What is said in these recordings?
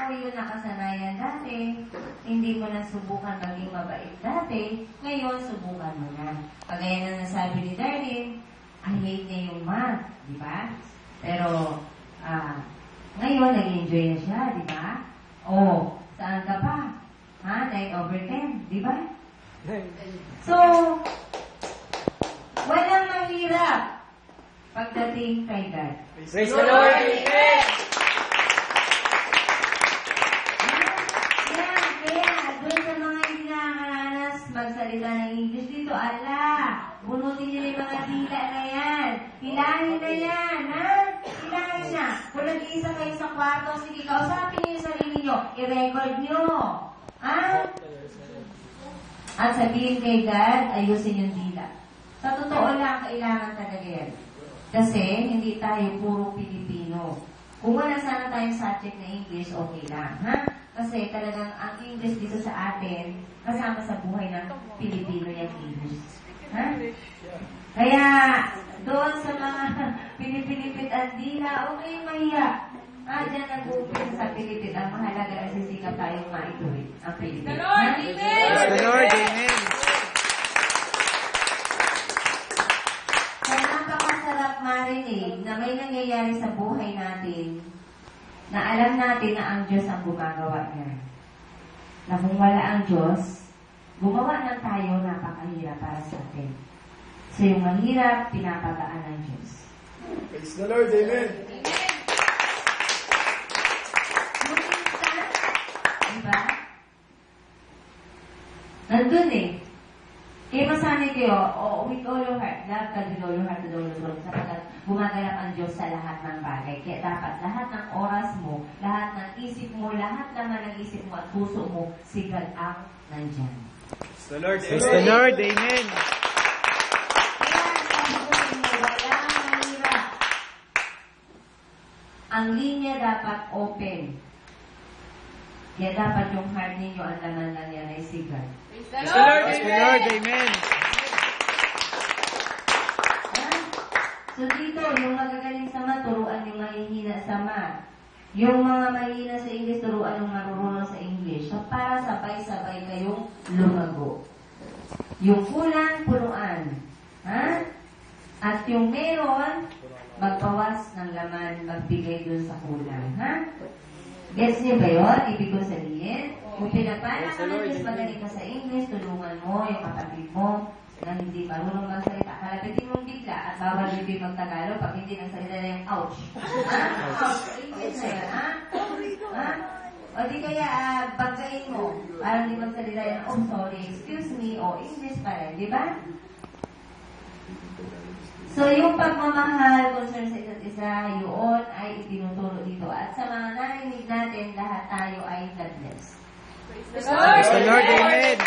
mo yung nakasanayan dati, hindi mo na subukan maging mabait dati, ngayon subukan mo na. Kagaya na nasabi ni Darlene, I hate niya yung math, di ba? Pero, ngayon, nag-enjoy na siya, di ba? Oh, saan ka pa? 9/10, di ba? So, walang mahirap pagdating kay God. Praise the Lord! Amen! Kaya, doon sa mga hindi nakakaranas magsalita ng English dito, bunutin niyo yung mga dila na yan. Hilahin na yan, ha? Hilahin na. Kung nag-iisa kayo sa kwarto, sige, kausapin niyo yung sarili niyo. I-record niyo. Ha? At sabihin kay God, ayusin yung dila. Sa totoo lang, kailangan talaga yan. Kasi, hindi tayo puro Pilipino. Kung wala sana tayong subject na English, okay lang, ha? Kasi talagang ang English dito sa atin, kasama sa buhay ng Pilipino yung English. Ha? Kaya, doon sa mga Pilipilipit at dila, okay mahiya. Diyan nag-uupin sa Pilipit. Ang mahalaga na sisikap tayong maituloy ang Pilipit. The Lord, Amen! The Lord, Amen! Kaya napakasarap marinig na may nangyayari sa buhay natin na alam natin na ang Diyos ang gumagawa niya. Na kung wala ang Diyos, gumawa ng tayo napakahirap para sa atin. So yung mahirap, pinapagaan ng Diyos. Praise the Lord, Amen! Diba? Nandun eh. Kaya masanay kayo, with all your heart, love God with all your heart, with all your soul, sapagkat gumaganap ang Diyos sa lahat ng bagay. Kaya dapat lahat ng oras mo, lahat ng isip mo, lahat naman ng isip mo at puso mo, si God ang nandyan. Praise the Lord, Amen! Praise the Lord, Amen! Walang mahirap. Ang linya dapat open. Kaya dapat yung heart ninyo, ang laman lang yan ay si God. Praise the Lord, Praise the Lord, Amen! So dito, yung magagaling sa math, turuan yung mahihina sa math. Yung mga mahihina sa English, turuan yung marurunong sa English. So para sabay-sabay kayong lumago. Yung kulang, punuan. Ha? At yung meron, magbawas ng laman, magbigay dun sa kulang. Ha? Gets niyo ba yun? Ibig ko sabihin? Kung pinapala ka ng Diyos, magaling ka sa English, tulungan mo yung kapatid mo na hindi marunong magsalita. Kalapitin mong bigla at bawal hindi mag-Tagalog pag hindi nagsalita na yung ouch. Ha? Ouch. English na yan, ha? Ha? O di kaya, bagayin mo. Parang hindi magsalita yan, oh sorry, excuse me, o English pa rin, di ba? So, yung pagmamahal, concern sa isa't isa, yun ay itinuturo dito. At sa mga narinig natin, lahat tayo ay godless. Praise the Lord, Amen!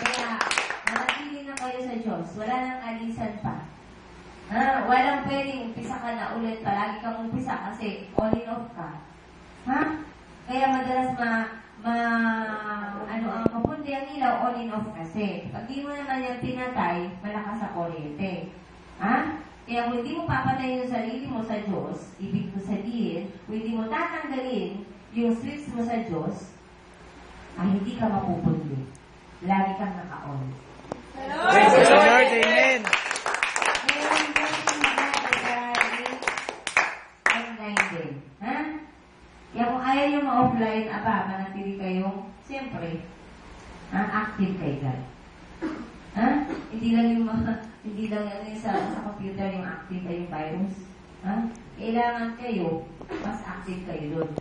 Kaya, manatili na kayo sa Diyos. Wala nang alisan pa. Walang pwedeng umpisa ka na ulit. Palagi kang umpisa kasi on and off ka. Ha? Kaya madalas ang kapundihan nila on and off kasi. Pag di mo naman yung pinatay, malakas sa kuryente. Ha? Kaya kung hindi mo papatayin yung sarili mo sa Diyos, ibig ko sabihin, kung hindi mo tatanggalin yung switch mo sa Diyos, hindi ka mapupundi. Lagi kang naka-on. Praise the Lord, Amen! Online. Ha? Kaya kung ayaw yung ma-offline, manatili kayong, siyempre, active kay God. Ha? Hindi lang yung sa computer yung active ay yung virus. Ha? Kailangan kayo, mas active kayo doon.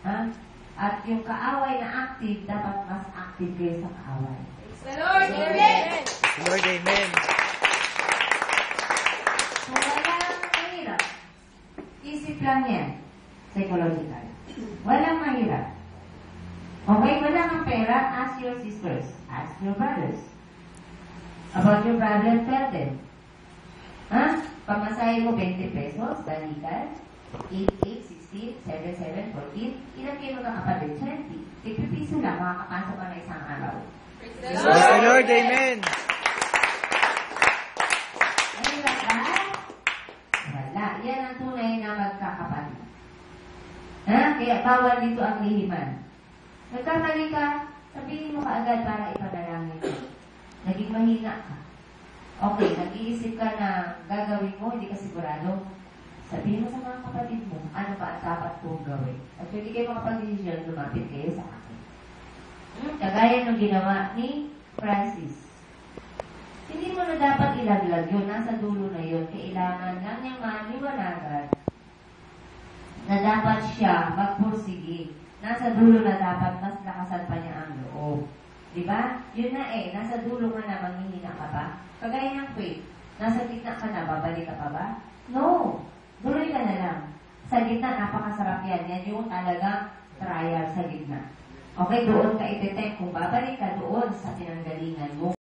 Ha? At yung kaaway na active, dapat mas active kayo sa kaaway. Praise the Lord, Amen! Praise the Lord, Amen! So, walang mahirap. Isip lang yan. Psychological. Walang mahirap. Okay, wala kang pera, ask your sisters. Ask your brothers. About your brother, tell them. Ha? Pamasahe mo 20 pesos, balikan. 8, 8, 16, 7, 7, 14. Ilang kilo ka kapatid? 20. 50 piso lang, makakapasok ka na isang araw. Praise the Lord, Amen! Mahirap ba? Wala. Yan ang tunay na magkakapatid. Kaya bawal dito ang lihiman. Nagkamali ka, sabihin mo kaagad para ipanalangin mo. Naging mahina ka. Okay, nag-iisip ka na gagawin mo, hindi ka sigurado. Sabihin mo sa mga kapatid mo, ano ba ang dapat kong gawin? At hindi kayo makapag-decision, lumapit kayo sa akin. Kagaya ng ginawa ni Francis. Hindi mo na dapat ilaglag yun. Nasa dulo na yun. Kailangan lang niyang maliwanagan na dapat siya magpursige. Nasa dulo na dapat mas lakasan pa niya ang loob. Diba? Yun na nasa dulo ka na, manghihina ka pa. Kagaya ng faith, nasa gitna ka na, babalik ka pa ba? No! Duloy ka na lang. Sa gitna, napakasarap yan. Yan yung talagang trial sa gitna. Okay, doon ka itetek. Kung babalik ka doon sa pinanggalingan mo,